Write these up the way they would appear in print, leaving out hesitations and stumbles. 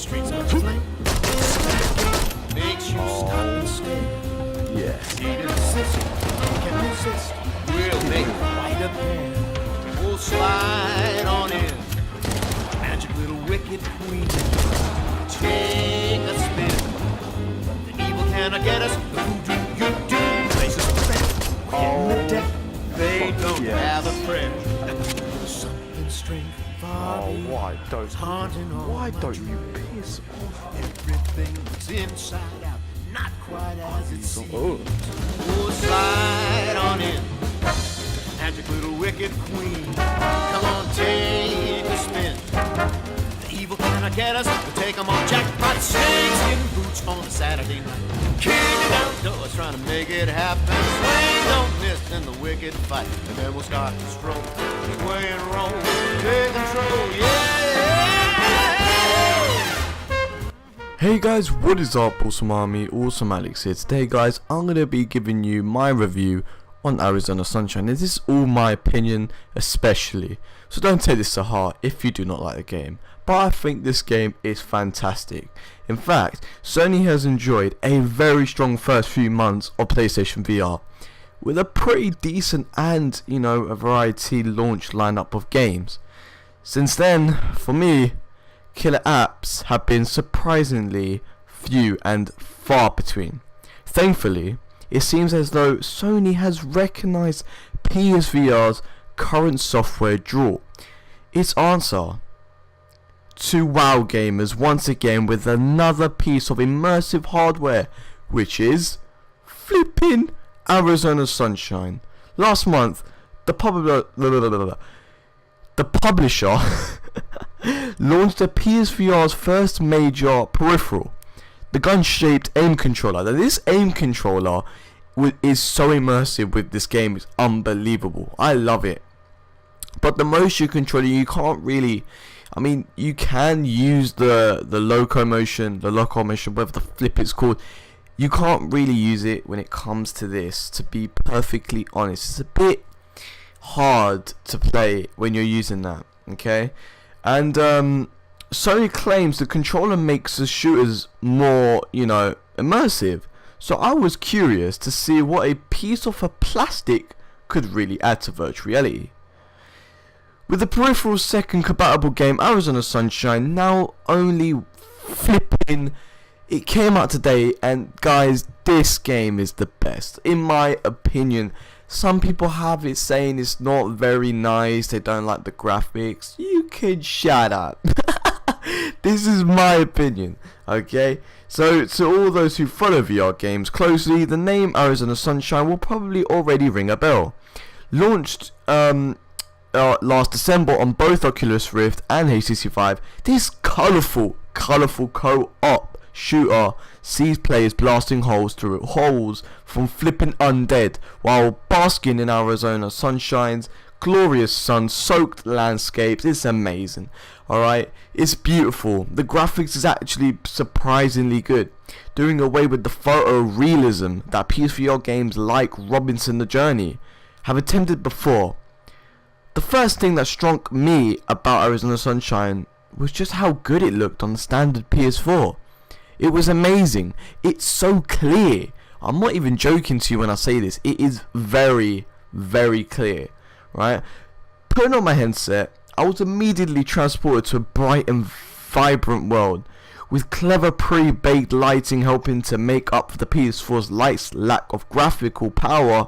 streets are flame. Makes you stop and stare. Yeah. Need and sissy, can resist. We'll make quite a pair. We'll slide on in. Magic little wicked queen. Take a spin. The evil cannot get us. The voodoo you do. Places a friend. In the deck, they don't have a prayer. Something strange. Why don't you piss off? Everything that's inside out, not quite as it seems. Oh. We'll slide on in, magic little wicked queen. Come on, take a spin. The evil cannot get us. We'll take 'em on jackpot snakeskin boots on a Saturday night. Kicking outdoors, trying to make it happen. Swing, don't miss in the wicked fight, and then we'll start to stroll, sway and roll, take control, yeah. Hey guys, what is up? AwesomeArmy, AwesomeAlex here. Today guys, I'm going to be giving you my review on Arizona Sunshine. This is all my opinion especially, so don't take this to heart if you do not like the game. But I think this game is fantastic. In fact, Sony has enjoyed a very strong first few months of PlayStation VR with a pretty decent and, you know, a variety launch lineup of games. Since then, for me, killer apps have been surprisingly few and far between. Thankfully, it seems as though Sony has recognized PSVR's current software draw. Its answer to WoW gamers once again with another piece of immersive hardware, which is flipping Arizona Sunshine. Last month, the publisher launched the PSVR's first major peripheral, the gun-shaped aim controller. Now, this aim controller is so immersive with this game, it's unbelievable. I love it. But the motion controller, you can't really, I mean, you can use the locomotion, whatever the flip it's called. You can't really use it when it comes to this, to be perfectly honest. It's a bit hard to play when you're using that, okay? And Sony claims the controller makes the shooters more, you know, immersive. So I was curious to see what a piece of a plastic could really add to virtual reality. With the peripheral's second compatible game, Arizona Sunshine, now only flipping, it came out today, and guys, this game is the best, in my opinion. Some people have it saying it's not very nice, they don't like the graphics. You can shut up. This is my opinion, okay? So, to all those who follow VR games closely, the name Arizona Sunshine will probably already ring a bell. Launched last December on both Oculus Rift and HTC Vive, this colourful co-op shooter sees players blasting holes through holes from flipping undead while basking in Arizona Sunshine's glorious sun-soaked landscapes. It's amazing, alright? It's beautiful. The graphics is actually surprisingly good, doing away with the photorealism that PSVR games like Robinson the Journey have attempted before. The first thing that struck me about Arizona Sunshine was just how good it looked on the standard PS4. It was amazing. It's so clear. I'm not even joking to you when I say this. It is very, very clear, right? Putting on my headset, I was immediately transported to a bright and vibrant world, with clever pre-baked lighting helping to make up for the PS4's lack of graphical power.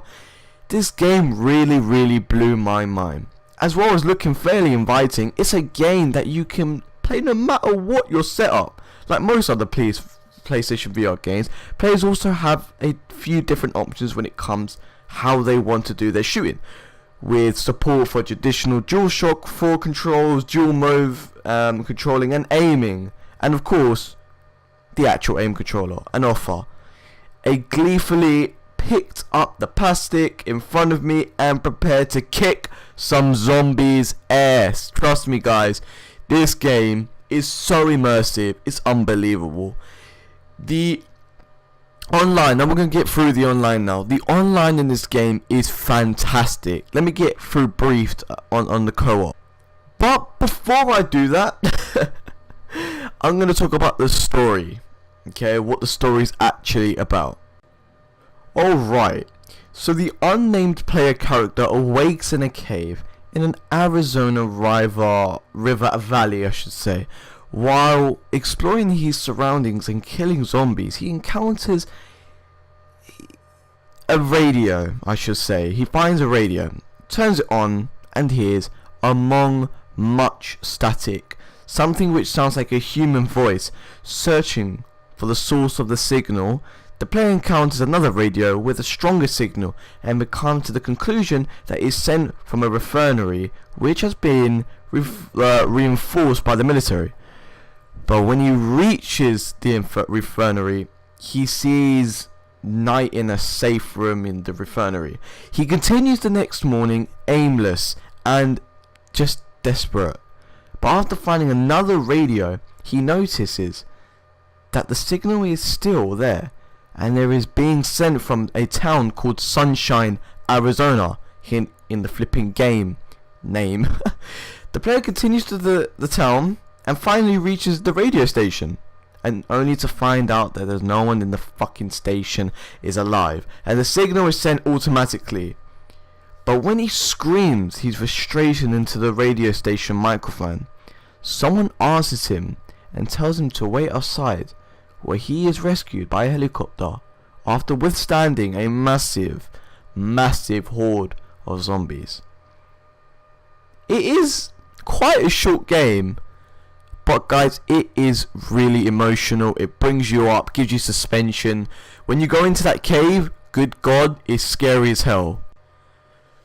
This game really blew my mind. As well as looking fairly inviting, it's a game that you can play no matter what your setup. Like most other PlayStation VR games, players also have a few different options when it comes how they want to do their shooting, with support for traditional DualShock 4 controls, dual move controlling and aiming, and of course the actual aim controller. An offer. I gleefully picked up the plastic in front of me and prepared to kick some zombies' ass. Trust me guys, this game is so immersive, it's unbelievable. The online, now we're going to get through the online now. The online in this game is fantastic. Let me get through briefed on the co-op. But before I do that, I'm going to talk about the story. Okay, what the story is actually about. Alright, so the unnamed player character awakes in a cave in an Arizona river valley, I should say. While exploring his surroundings and killing zombies, he encounters a radio, I should say. He finds a radio, turns it on, and hears, among much static, something which sounds like a human voice. Searching for the source of the signal, the player encounters another radio with a stronger signal and comes to the conclusion that it is sent from a refinery which has been reinforced by the military. But when he reaches the refinery, he sees night in a safe room in the refinery. He continues the next morning aimless and just desperate. But after finding another radio, he notices that the signal is still there, and there is being sent from a town called Sunshine, Arizona, in the flipping game name. The player continues to the town and finally reaches the radio station, and only to find out that there's no one in the fucking station is alive, and the signal is sent automatically. But when he screams his frustration into the radio station microphone, someone answers him and tells him to wait outside, where he is rescued by a helicopter after withstanding a massive horde of zombies. It is quite a short game, but guys, it is really emotional. It brings you up, gives you suspension. When you go into that cave, good god, it's scary as hell.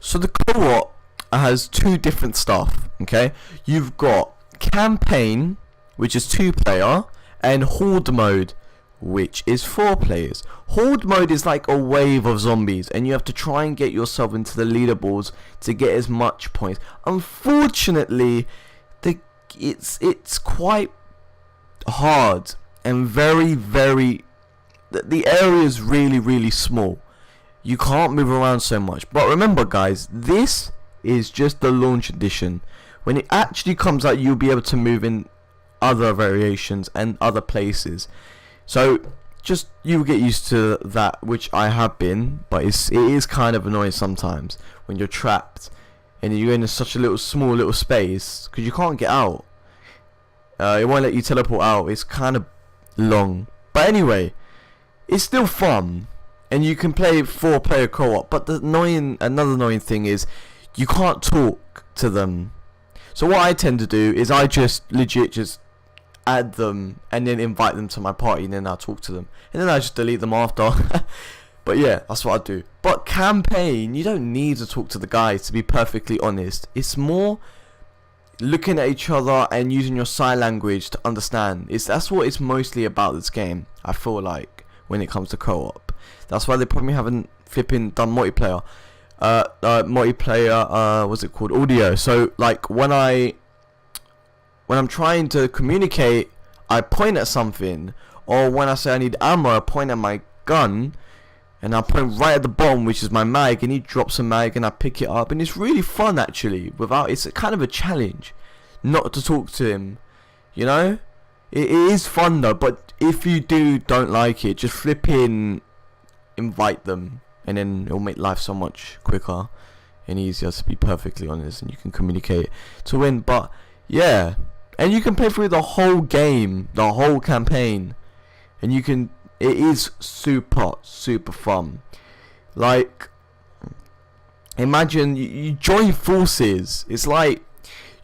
So the co-op has two different stuff, okay? You've got campaign, which is 2-player, and horde mode, which is 4 players. Horde mode is like a wave of zombies, and you have to try and get yourself into the leaderboards to get as much points. Unfortunately, it's quite hard and very the area is really small. You can't move around so much. But remember guys, this is just the launch edition. When it actually comes out, you'll be able to move in other variations and other places. So just you get used to that, which I have been, but it is kind of annoying sometimes when you're trapped and you're in such a small little space because you can't get out. It won't let you teleport out. It's kind of long, but anyway, it's still fun, and you can play 4-player co-op. But another annoying thing is you can't talk to them. So what I tend to do is I just legit add them and then invite them to my party, and then I'll talk to them, and then I just delete them after. But yeah, that's what I do. But campaign, you don't need to talk to the guys, to be perfectly honest. It's more looking at each other and using your sign language to understand. That's what it's mostly about, this game, I feel like, when it comes to co-op. That's why they probably haven't flipping done multiplayer. What's it called? Audio. So like when I'm trying to communicate, I point at something, or when I say I need ammo, I point at my gun, and I point right at the bottom, which is my mag, and he drops a mag, and I pick it up, and it's really fun actually. It's kind of a challenge not to talk to him, you know. It is fun though, but if you don't like it, just invite them, and then it'll make life so much quicker and easier, to be perfectly honest, and you can communicate to win. But yeah, and you can play through the whole game, the whole campaign, and it is super fun. Like, imagine you join forces. It's like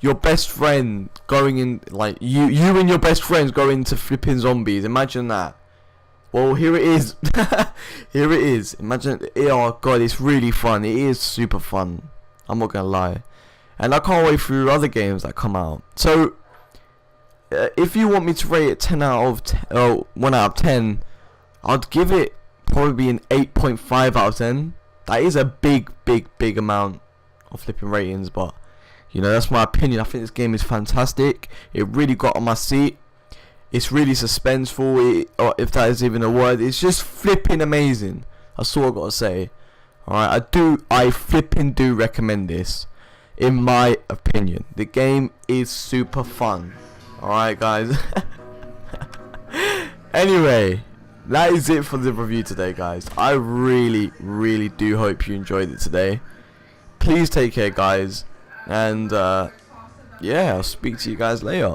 your best friend going in, like you and your best friends go into flipping zombies. Imagine that. Well, here it is. Here it is. Imagine. Oh god, it's really fun. It is super fun, I'm not gonna lie, and I can't wait for other games that come out. So if you want me to rate it 1 out of 10, I'd give it probably an 8.5 out of 10. That is a big amount of flipping ratings, but you know, that's my opinion. I think this game is fantastic. It really got on my seat. It's really suspenseful, or if that is even a word. It's just flipping amazing. That's all I gotta say. Alright, I flipping do recommend this, in my opinion. The game is super fun. Alright guys. Anyway, that is it for the review today, guys. I really do hope you enjoyed it today. Please take care, guys, and yeah, I'll speak to you guys later.